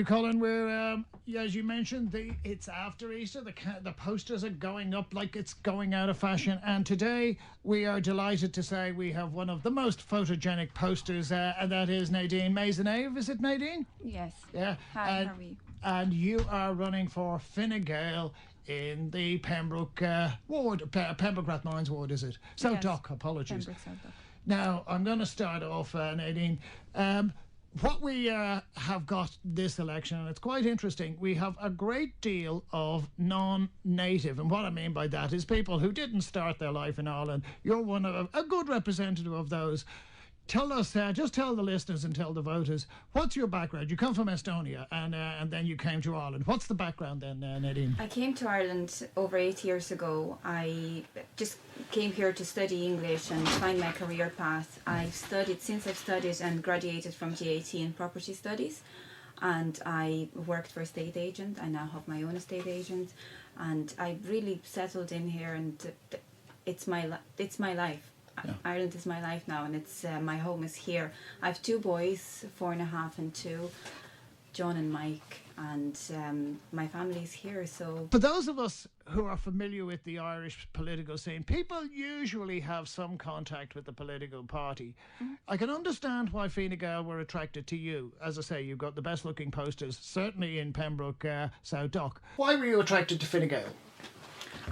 Colin. We're, as you mentioned, it's after Easter. The posters are going up like it's going out of fashion. And today we are delighted to say we have one of the most photogenic posters, and that is Nadine Meisonnave. Is it Nadine? Yes. Yeah. Hi, how are you? And you are running for Fine Gael in the Pembroke ward, Pembroke Rathmines ward, is it? South Yes. Dock, apologies. Pembroke, South Dock. Now, I'm going to start off, Nadine. What we have got this election, and it's quite interesting, we have a great deal of non-native. And what I mean by that is people who didn't start their life in Ireland. You're one of a good representative of those. Tell us, just tell the listeners and tell the voters, what's your background? You come from Estonia and then you came to Ireland. What's the background then, Nadine? I came to Ireland over 8 years ago. I just came here to study English and find my career path. I've studied and graduated from GAT in property studies, and I worked for a estate agent. I now have my own estate agent, and I really settled in here, and it's my life. Yeah. Ireland is my life now, and it's my home is here. I have 2 boys, 4.5 and 2, John and Mike, and my family's here. So for those of us who are familiar with the Irish political scene, people usually have some contact with the political party. Mm-hmm. I can understand why Fine Gael were attracted to you. As I say, you've got the best looking posters, certainly in Pembroke, South Dock. Why were you attracted to Fine Gael?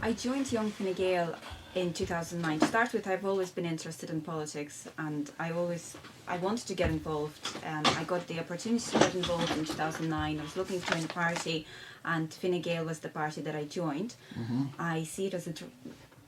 I joined Young Fine Gael in 2009. To start with, I've always been interested in politics, and I wanted to get involved. I got the opportunity to get involved in 2009. I was looking to join a party, and Fine Gael was the party that I joined. Mm-hmm. I see it as a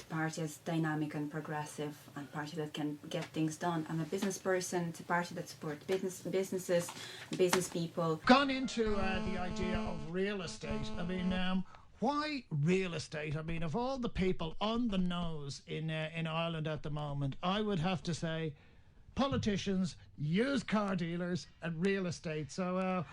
party as dynamic and progressive, and a party that can get things done. I'm a business person. It's a party that supports businesses, business people. Gone into the idea of real estate. I mean, why real estate? I mean, of all the people on the nose in Ireland at the moment, I would have to say politicians, used car dealers and real estate. So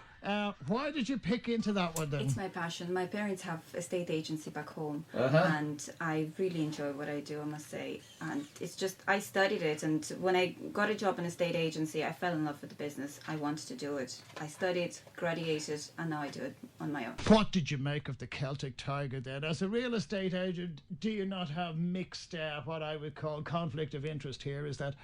why did you pick into that one then? It's my passion. My parents have a estate agency back home, and I really enjoy what I do, I must say. And it's just, I studied it, and when I got a job in a estate agency, I fell in love with the business. I wanted to do it. I studied, graduated, and now I do it on my own. What did you make of the Celtic Tiger then? As a real estate agent, do you not have mixed, what I would call conflict of interest here? Is that,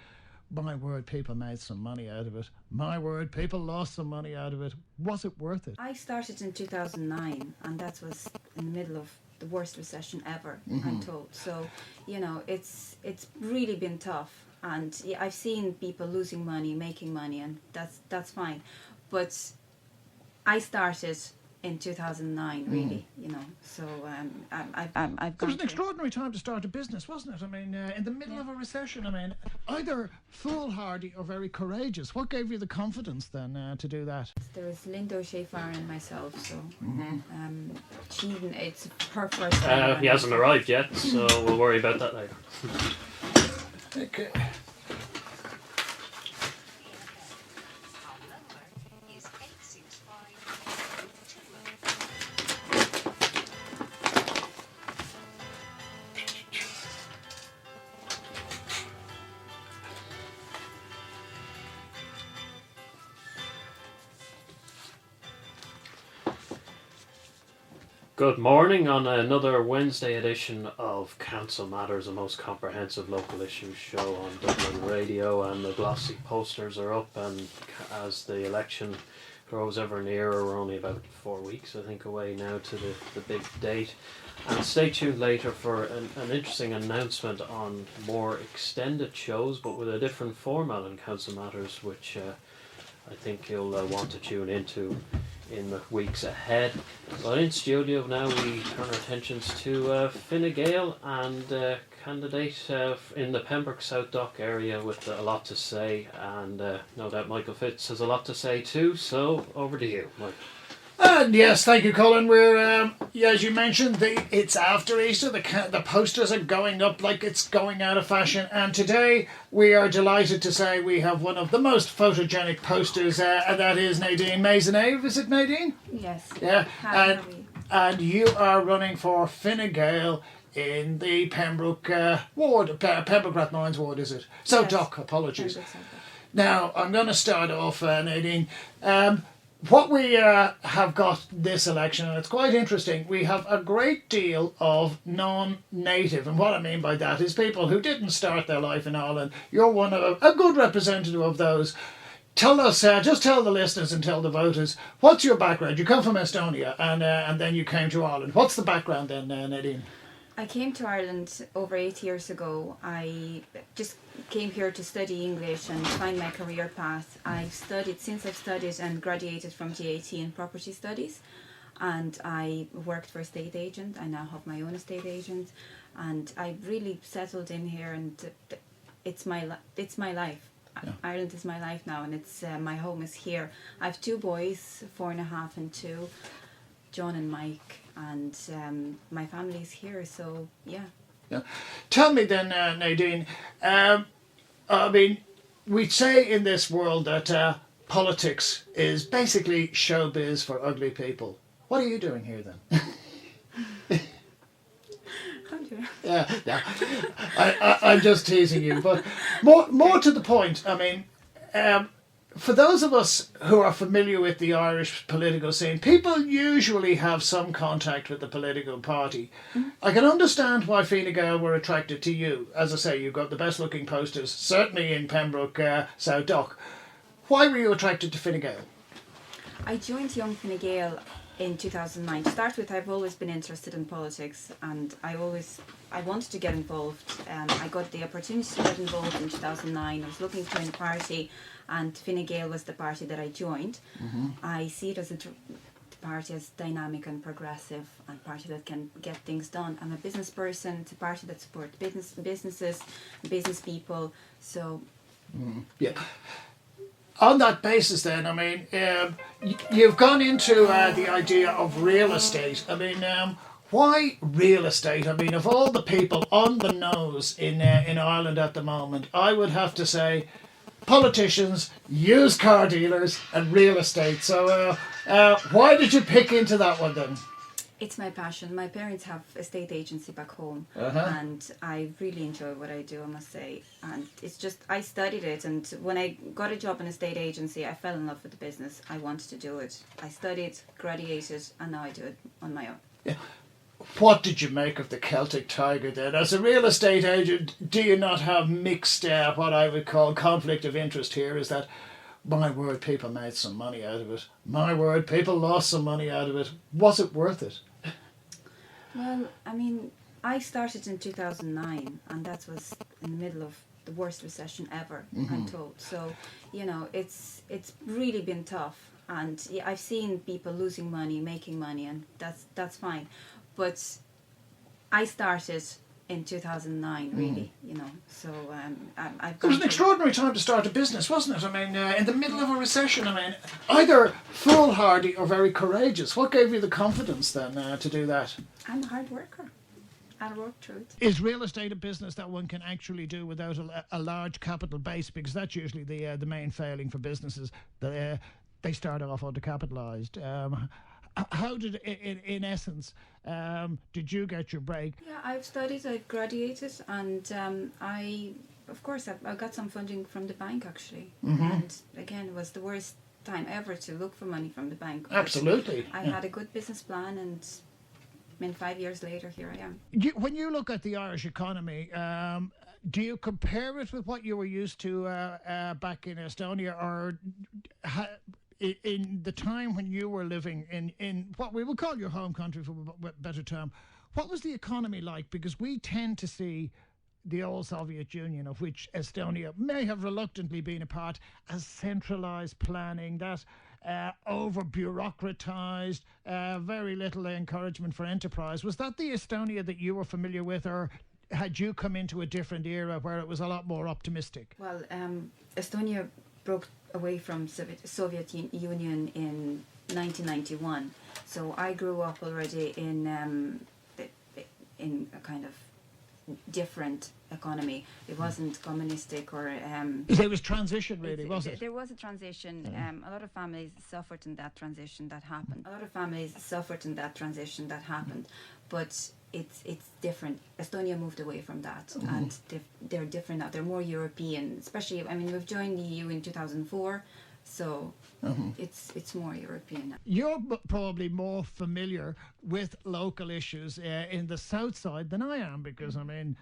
my word, people made some money out of it. My word, people lost some money out of it. Was it worth it? I started in 2009, and that was in the middle of the worst recession ever, I'm told. So, it's really been tough. And yeah, I've seen people losing money, making money, and that's fine. But I started in 2009, really, So I've It was an extraordinary time to start a business, wasn't it? I mean, in the middle of a recession. I mean, either foolhardy or very courageous. What gave you the confidence then to do that? There was Linda O'Shea-Farr and myself, so it's her first time. He hasn't arrived yet, so we'll worry about that later. Okay. Good morning on another Wednesday edition of Council Matters, the most comprehensive local issues show on Dublin radio, and the glossy posters are up, and as the election grows ever nearer, we're only about 4 weeks I think away now to the big date, and stay tuned later for an interesting announcement on more extended shows but with a different format on Council Matters, which I think you'll want to tune into in the weeks ahead. But in studio now we turn our attentions to Fine Gael and candidate in the Pembroke South Dock area with a lot to say, and no doubt Michael Fitz has a lot to say too, so over to you, Mike. And yes, thank you, Colin. We're, as you mentioned, it's after Easter. The posters are going up like it's going out of fashion. And today we are delighted to say we have one of the most photogenic posters, and that is Nadine Meisonnave. Is it Nadine? Yes. Yeah. Hi, and you are running for Fine Gael in the Pembroke ward, Pembroke Rathmines ward, is it? South Dock, apologies. Pembroke, South Dock. Now, I'm going to start off, Nadine. what we have got this election, and it's quite interesting, we have a great deal of non-native, and what I mean by that is people who didn't start their life in Ireland. You're one of a good representative of those. Tell us, just tell the listeners and tell the voters, what's your background? You come from Estonia, and then you came to Ireland. What's the background then, Nadine? I came to Ireland over 8 years ago. I just came here to study English and find my career path. I've studied and graduated from GAT in property studies, and I worked for a estate agent. I now have my own estate agent, and I really settled in here, and it's my life. Yeah. Ireland is my life now, and it's my home is here. I have 2 boys, 4.5 and 2, John and Mike, and my family's here, so yeah. Tell me then, Nadine, I mean, we say in this world that politics is basically showbiz for ugly people. What are you doing here then? Yeah. I'm just teasing you, but more to the point. I mean, for those of us who are familiar with the Irish political scene, people usually have some contact with the political party. Mm-hmm. I can understand why Fine Gael were attracted to you. As I say, you've got the best looking posters, certainly in Pembroke, South Dock. Why were you attracted to Fine Gael? I joined Young Fine Gael in 2009. To start with, I've always been interested in politics, and I wanted to get involved. I got the opportunity to get involved in 2009. I was looking to join a party, and Fine Gael was the party that I joined. Mm-hmm. I see it as a party as dynamic and progressive, and a party that can get things done. I'm a business person. It's a party that supports businesses, business people. So, yeah. On that basis then, I mean, you've gone into the idea of real estate. I mean, why real estate? I mean, of all the people on the nose in Ireland at the moment, I would have to say politicians, used car dealers and real estate. So why did you pick into that one then? It's my passion. My parents have a estate agency back home, and I really enjoy what I do, I must say. And it's just, I studied it, and when I got a job in a estate agency, I fell in love with the business. I wanted to do it. I studied, graduated, and now I do it on my own. Yeah. What did you make of the Celtic Tiger then? As a real estate agent, do you not have mixed, what I would call conflict of interest here? Is that, my word, people made some money out of it. My word, people lost some money out of it. Was it worth it? Well, I mean, I started in 2009, and that was in the middle of the worst recession ever, I'm told. So, you know, it's really been tough, and yeah, I've seen people losing money, making money, and that's fine. But I started in 2009, really, you know. So it was an extraordinary time to start a business, wasn't it? I mean, in the middle of a recession. I mean, either foolhardy or very courageous. What gave you the confidence then to do that? I'm a hard worker. I'll work through it. Is real estate a business that one can actually do without a large capital base? Because that's usually the main failing for businesses. They start off undercapitalised. How did, in essence, did you get your break? Yeah, I've studied, I've graduated, and I got some funding from the bank, actually. Mm-hmm. And again, it was the worst time ever to look for money from the bank. Absolutely. I had a good business plan, and I mean, 5 years later, here I am. When you look at the Irish economy, do you compare it with what you were used to back in Estonia, or in the time when you were living in what we would call your home country, for a better term? What was the economy like? Because we tend to see the old Soviet Union, of which Estonia may have reluctantly been a part, as centralised planning, that over-bureaucratised, very little encouragement for enterprise. Was that the Estonia that you were familiar with, or had you come into a different era where it was a lot more optimistic? Well, Estonia broke away from Soviet Union in 1991, so I grew up already in a kind of different economy. It wasn't communistic or there was transition, really, was it? There was a transition. A lot of families suffered in that transition that happened. But it's different. Estonia moved away from that, and they're different now. They're more European, especially. I mean, we've joined the EU in 2004. So it's more European now. You're probably more familiar with local issues in the south side than I am, because I mean,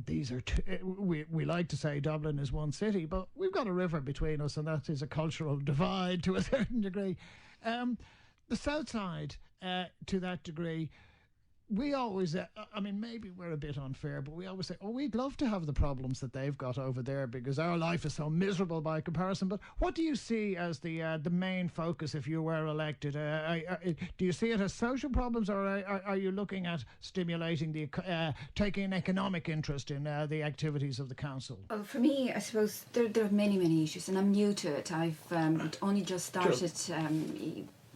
these are we like to say Dublin is one city, but we've got a river between us, and that is a cultural divide to a certain degree. The south side, to that degree, we always, maybe we're a bit unfair, but we always say, oh, we'd love to have the problems that they've got over there because our life is so miserable by comparison. But what do you see as the main focus if you were elected? Do you see it as social problems, or are you looking at stimulating taking an economic interest in the activities of the council? Well, for me, I suppose there are many, many issues, and I'm new to it. I've only just started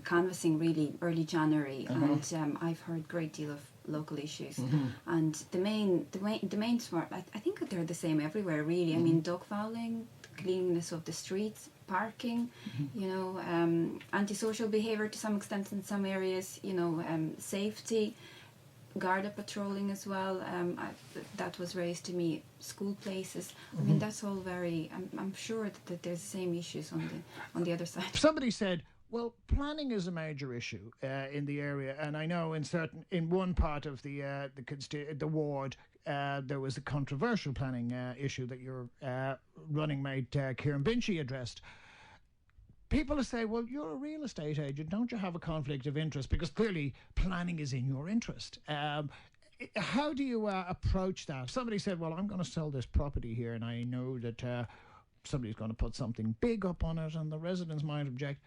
canvassing really early January, and I've heard a great deal of local issues, and the main smart, I think they're the same everywhere really. I mean, dog fouling, cleanliness of the streets, parking, antisocial behaviour to some extent in some areas, safety, Garda patrolling as well, that was raised to me, school places. I mean, that's all very, I'm sure that there's the same issues on the other side. Somebody said, well, planning is a major issue in the area, and I know in one part of the ward there was a controversial planning issue that your running mate Kieran Binchy addressed. People will say, well, you're a real estate agent, don't you have a conflict of interest? Because clearly planning is in your interest. How do you approach that? Somebody said, well, I'm going to sell this property here, and I know that somebody's going to put something big up on it, and the residents might object.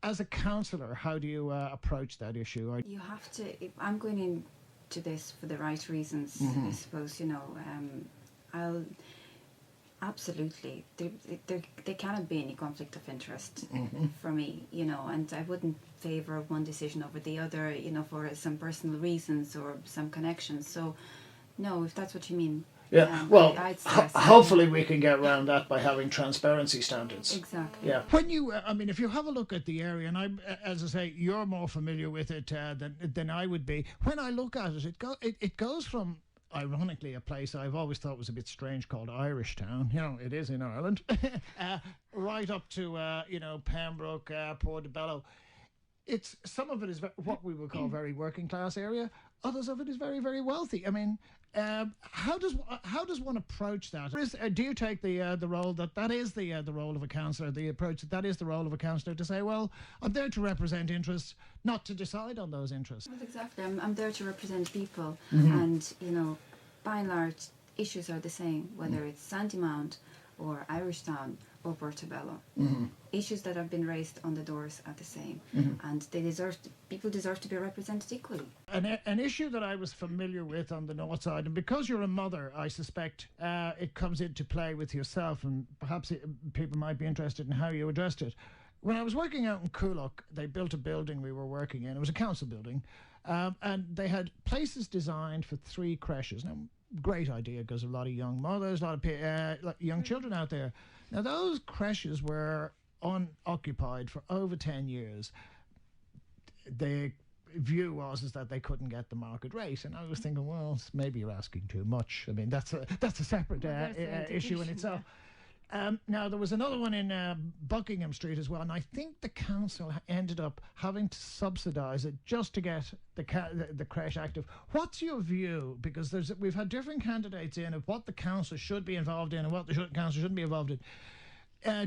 As a councillor, how do you approach that issue? You have to, I'm going into this for the right reasons, I suppose, I'll absolutely, there cannot be any conflict of interest for me, and I wouldn't favour one decision over the other, for some personal reasons or some connections. So, no, if that's what you mean. Yeah, well, hopefully we can get around that by having transparency standards. Exactly. Yeah. When you, if you have a look at the area, and as I say, you're more familiar with it than I would be. When I look at it, it goes from, ironically, a place I've always thought was a bit strange called Irish Town. It is in Ireland, right up to Pembroke, Portobello. Some of it is what we would call very working class area. Others of it is very, very wealthy. I mean, how does one approach that? Do you take the role that is the role of a councillor, the approach that is the role of a councillor to say, well, I'm there to represent interests, not to decide on those interests? Well, exactly. I'm there to represent people, and by and large, issues are the same, whether it's Sandymount or Irish Town or Portobello. Issues that have been raised on the doors are the same, and people deserve to be represented equally. An issue that I was familiar with on the north side, and because you're a mother, I suspect it comes into play with yourself, and perhaps people might be interested in how you addressed it. When I was working out in Coolock, they built a building we were working in. It was a council building, and they had places designed for 3 creches. Now, great idea, because a lot of young mothers, a lot of young children out there. Now, those creches were unoccupied for over 10 years. The view was that they couldn't get the market rate, and I was thinking, well, maybe you're asking too much. I mean, that's a separate issue in itself. Now, there was another one in Buckingham Street as well, and I think the council ended up having to subsidise it just to get the creche active. What's your view? Because we've had different candidates in of what the council should be involved in and what the council shouldn't be involved in.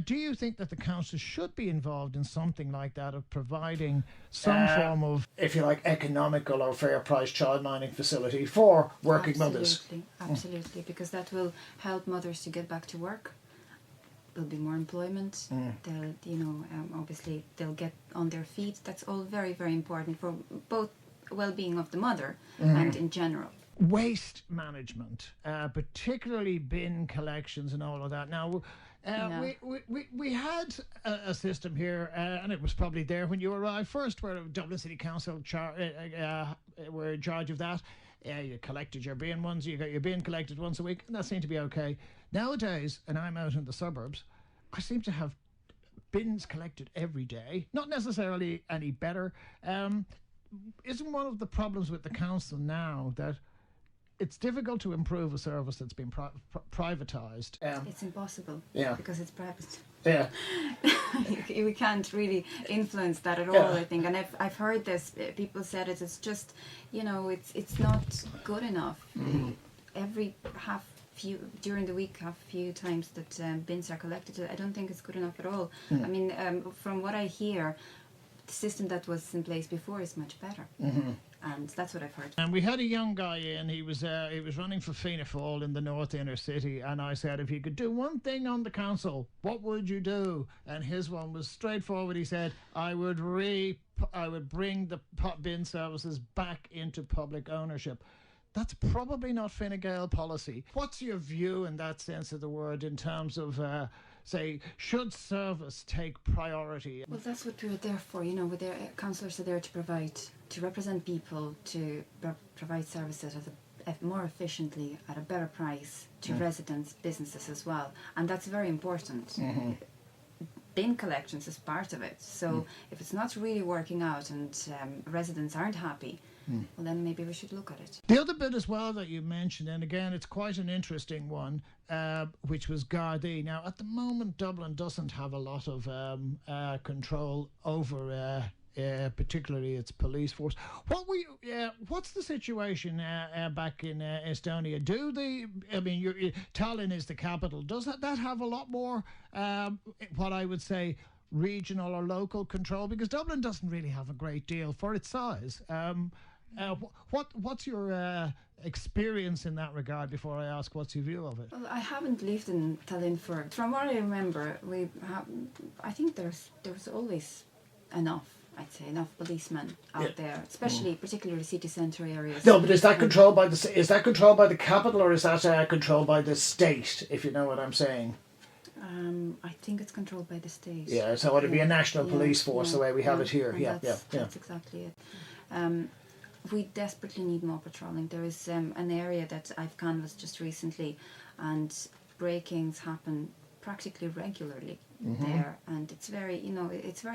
Do you think that the council should be involved in something like that, of providing some form of, if you like, economical or fair price childminding facility for working mothers? Absolutely, because that will help mothers to get back to work. There'll be more employment. They'll, obviously they'll get on their feet. That's all very, very important for both well-being of the mother and in general. Waste management, particularly bin collections and all of that. Now, we had a system here, and it was probably there when you arrived first, where Dublin City Council were in charge of that. You collected your bin ones, you got your bin collected once a week, and that seemed to be okay. Nowadays, and I'm out in the suburbs, I seem to have bins collected every day, not necessarily any better. Isn't one of the problems with the council now that it's difficult to improve a service that's been privatised. It's impossible. Yeah. Because it's private. Yeah. We can't really influence that at all, Yeah. I think. And I've heard this. People said it. It's just, it's not good enough. Every during the week, half few times that bins are collected, I don't think it's good enough at all. I mean, from what I hear, the system that was in place before is much better. And that's what I've heard. And we had a young guy in. He was running for Fianna Fáil in the North Inner City, and I said, if you could do one thing on the council, what would you do? And his one was straightforward. He said, I would bring the bin services back into public ownership. That's probably not Fine Gael policy. What's your view in that sense of the word in terms of, say, should service take priority? Well, that's what we're there for. We're there, councillors are there to represent people, to provide services more efficiently at a better price to residents, businesses as well. And that's very important. Bin collections is part of it. So if it's not really working out and residents aren't happy, well, then maybe we should look at it. The other bit as well that you mentioned, and again, it's quite an interesting one, which was Gardaí. Now, at the moment, Dublin doesn't have a lot of control over particularly its police force. What's the situation back in Estonia? Tallinn is the capital. Does that have a lot more, what I would say, regional or local control? Because Dublin doesn't really have a great deal for its size. What's your experience in that regard before I ask what's your view of it? Well, I haven't lived in Tallinn from what I remember, I think there's always enough policemen out there, especially particularly city centre areas. No, but is that controlled by the capital, or is that controlled by the state, if you know what I'm saying? I think it's controlled by the state. Yeah, so it would be a national police force the way we have it here. That's exactly it. We desperately need more patrolling. There is an area that I've canvassed just recently, and break-ins happen practically regularly there, and it's very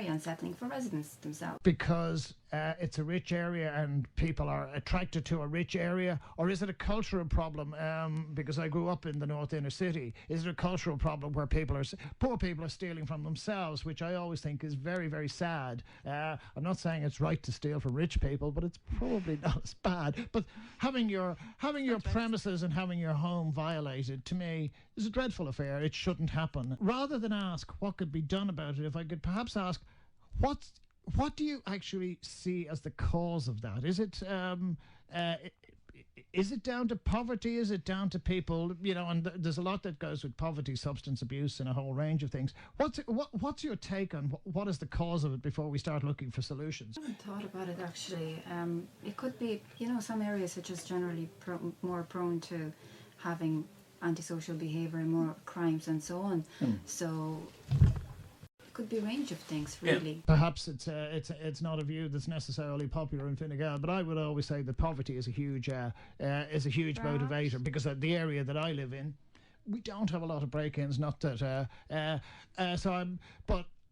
unsettling for residents themselves. Because it's a rich area and people are attracted to a rich area, or is it a cultural problem? Because I grew up in the North Inner City. Is it a cultural problem where poor people are stealing from themselves, which I always think is very, very sad. I'm not saying it's right to steal from rich people, but it's probably not as bad. But having your premises and having your home violated, to me, is a dreadful affair. It shouldn't happen. Rather than ask what could be done about it, if I could perhaps ask, what do you actually see as the cause of that? Is it down to poverty? Is it down to people? And there's a lot that goes with poverty, substance abuse, and a whole range of things. What's your take on what is the cause of it before we start looking for solutions? I haven't thought about it actually. It could be, some areas are just generally more prone to having antisocial behaviour and more crimes and so on. So could be a range of things, really. Perhaps it's not a view that's necessarily popular in Fine Gael, but I would always say that poverty is a huge motivator, because at the area that I live in, we don't have a lot of break-ins. Not that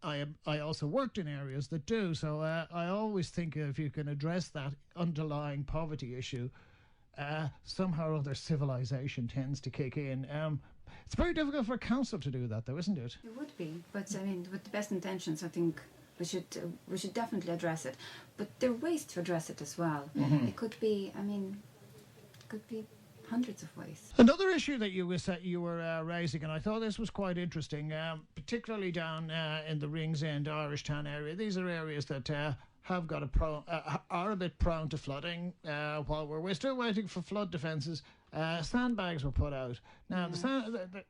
I also worked in areas that do. So I always think if you can address that underlying poverty issue, somehow or other civilization tends to kick in. It's very difficult for a council to do that, though, isn't it? It would be, but with the best intentions, I think we should definitely address it. But there are ways to address it as well. It could be, hundreds of ways. Another issue that you were raising, and I thought this was quite interesting, particularly down in the Rings End, Irish Town area. These are areas that have got are a bit prone to flooding. While we're still waiting for flood defences, sandbags were put out. Now,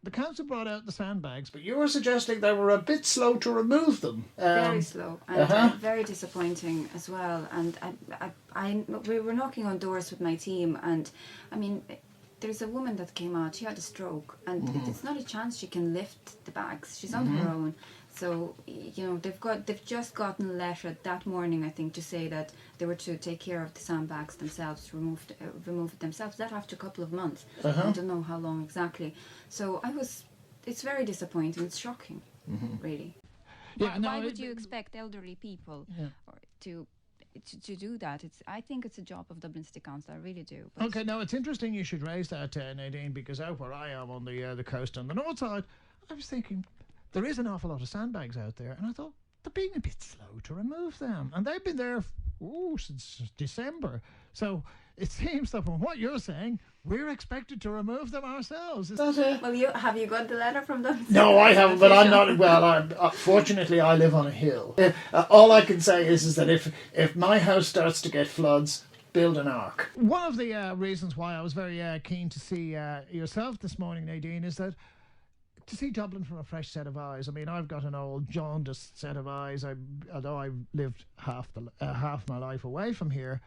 the council brought out the sandbags, but you were suggesting they were a bit slow to remove them. Very slow, and very disappointing as well. And we were knocking on doors with my team, and there's a woman that came out. She had a stroke, and it's not a chance she can lift the bags. She's on her own. So they've just gotten a letter that morning, I think, to say that they were to take care of the sandbags themselves, remove it themselves. That after a couple of months. I don't know how long exactly. So it's very disappointing. It's shocking, really. Why would you expect elderly people to to do that. I think it's a job of Dublin City Council. I really do. But Okay, now it's interesting you should raise that, Nadine, because out where I am on the coast on the north side, I was thinking there is an awful lot of sandbags out there, and I thought they're being a bit slow to remove them, and they've been there since December. So it seems that from what you're saying, we're expected to remove them ourselves. Is that it? Well, have you got the letter from them? No, I haven't, but I'm not. Well, fortunately, I live on a hill. All I can say is that if my house starts to get floods, build an ark. One of the reasons why I was very keen to see yourself this morning, Nadine, is that to see Dublin from a fresh set of eyes. I mean, I've got an old jaundiced set of eyes. Although I've lived half my life away from here,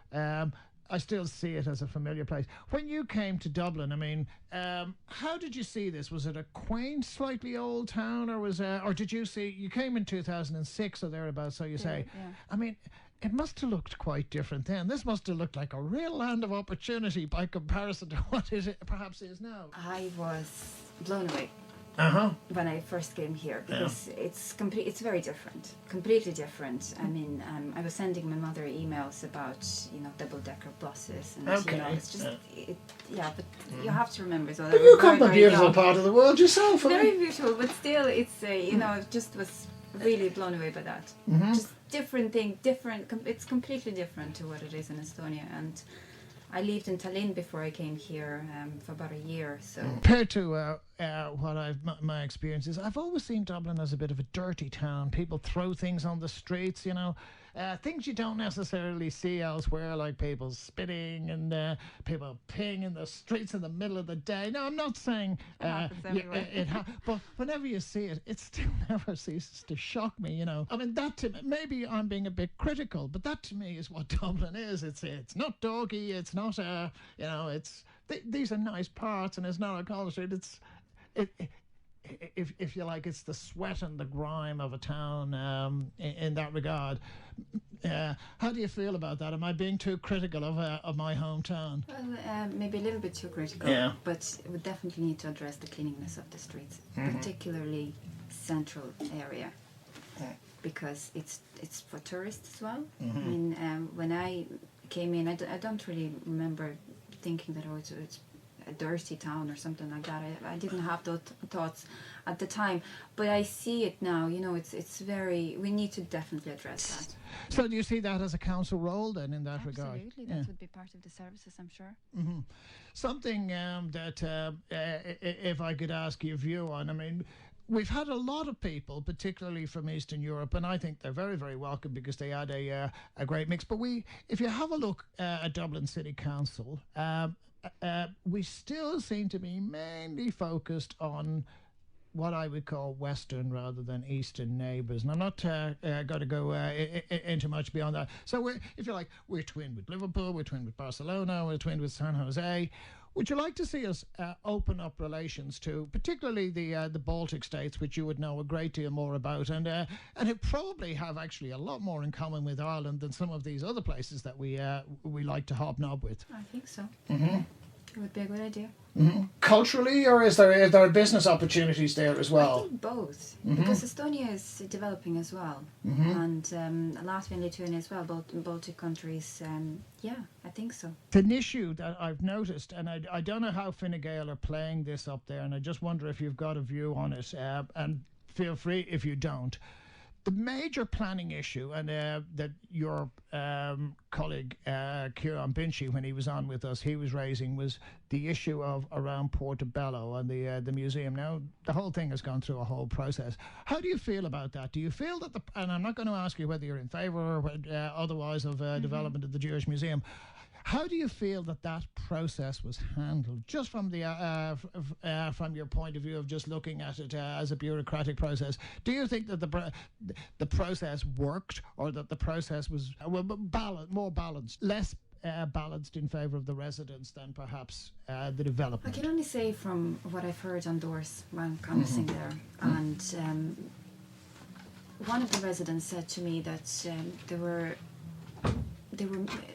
I still see it as a familiar place. When you came to Dublin, I mean, how did you see this? Was it a quaint, slightly old town, or did you see? You came in 2006 or thereabouts, so you say. Yeah. I mean, it must have looked quite different then. This must have looked like a real land of opportunity by comparison to what it perhaps is now. I was blown away when I first came here, because it's very different, completely different. I mean, I was sending my mother emails about double-decker buses, and it's just but you have to remember as well. But you come from a beautiful part of the world yourself. Very beautiful, but still, it's it just was really blown away by that. Just different thing, it's completely different to what it is in Estonia. And I lived in Tallinn before I came here for about a year. So compared to what my experience is, I've always seen Dublin as a bit of a dirty town. People throw things on the streets, things you don't necessarily see elsewhere, like people spitting and people peeing in the streets in the middle of the day. No, I'm not saying but whenever you see it, it still never ceases to shock me. I mean, maybe I'm being a bit critical, but that to me is what Dublin is. It's not doggy. It's not these are nice parts, and it's not a college street. If you like, it's the sweat and the grime of a town in that regard. How do you feel about that? Am I being too critical of my hometown? Well, maybe a little bit too critical, but we definitely need to address the cleanliness of the streets, particularly central area, because it's for tourists as well. I mean, when I came in, I don't really remember thinking that it's a dirty town or something like that. I didn't have those thoughts at the time, but I see it now. It's very. We need to definitely address that. So, do you see that as a council role then in that regard? Absolutely, that would be part of the services, I'm sure. Something that, if I could ask your view on, I mean, we've had a lot of people, particularly from Eastern Europe, and I think they're very, very welcome because they add a great mix. But if you have a look at Dublin City Council, we still seem to be mainly focused on what I would call Western rather than Eastern neighbours. And I'm not going to go into much beyond that. So if you like, we're twinned with Liverpool, we're twinned with Barcelona, we're twinned with San Jose. Would you like to see us open up relations to, particularly the Baltic states, which you would know a great deal more about, and it probably have actually a lot more in common with Ireland than some of these other places that we like to hobnob with? I think so. It would be a good idea. Culturally, or is there business opportunities there as well? I think both, because Estonia is developing as well, and Latvia and Lithuania as well, both Baltic countries. I think so. It's an issue that I've noticed, and I don't know how Fine Gael are playing this up there, and I just wonder if you've got a view on it, and feel free if you don't. The major planning issue, and that your colleague Kieran Binchy, when he was on with us, he was raising, was the issue of around Portobello and the museum. Now, the whole thing has gone through a whole process. How do you feel about that? Do you feel that and I'm not going to ask you whether you're in favour or otherwise of development of the Jewish Museum. How do you feel that process was handled, just from from your point of view of just looking at it as a bureaucratic process? Do you think that the process worked, or that the process was more balanced, less balanced in favour of the residents than perhaps the development? I can only say from what I've heard on doors while I'm canvassing there, and one of the residents said to me that they were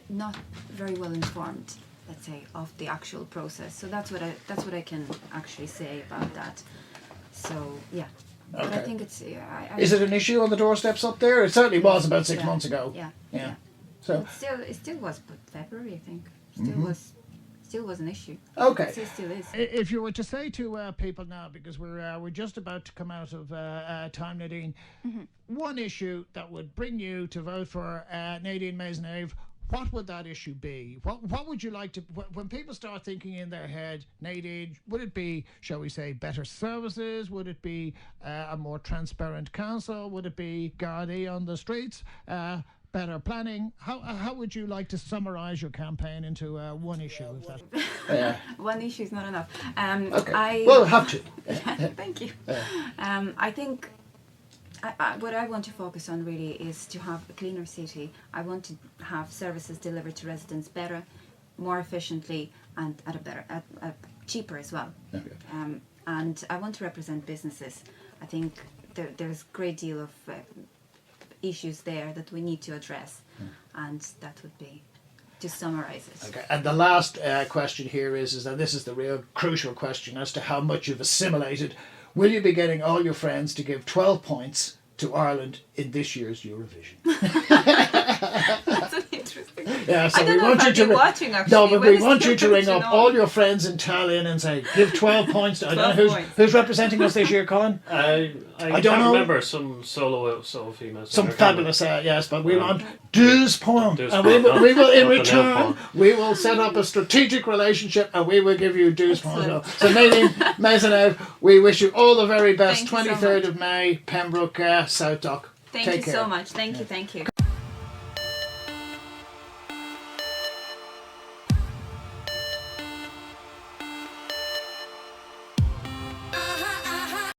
not very well informed, let's say, of the actual process. So that's what I can actually say about that. So yeah, but I think it's. Is it an issue on the doorsteps up there? It certainly was about 6 months ago. Yeah. So It still was, but February, I think. Still was an issue. okay. It still is. If you were to say to people now, because we're just about to come out of time, Nadine, one issue that would bring you to vote for Nadine Meisonnave, what would that issue be? What would you like to, when people start thinking in their head, Nadine, would it be, shall we say, better services? Would it be a more transparent council? Would it be Gardaí on the streets? Better planning? How would you like to summarise your campaign into one issue? If that... One issue is not enough. Okay. Well, have to. Thank you. I think what I want to focus on really is to have a cleaner city. I want to have services delivered to residents better, more efficiently, and at cheaper as well. Okay. And I want to represent businesses. I think there's a great deal of issues there that we need to address, and that would be to summarise it. Okay. And the last question here is that this is the real crucial question as to how much you've assimilated. Will you be getting all your friends to give 12 points to Ireland in this year's Eurovision? That's an interesting. Yeah, so I don't we know want if you I'll to be watching, actually. no, but When we is want the you to ring up Eurovision all on? your friends in Tallinn and say, give 12 points. To, I don't know 12 points. who's representing us this year, Colin. I don't can't know. remember some solo female Some singer, fabulous, yes, but we want 12 points, Douze and points, we will in not the return, nil point. we will set up a strategic relationship, and we will give you 12 points. Excellent. So Nadine Meisonnave, we wish you all the very best. Thank you so 23rd much. of May, Pembroke, South Dock. Thank Take you care. so much. Thank you.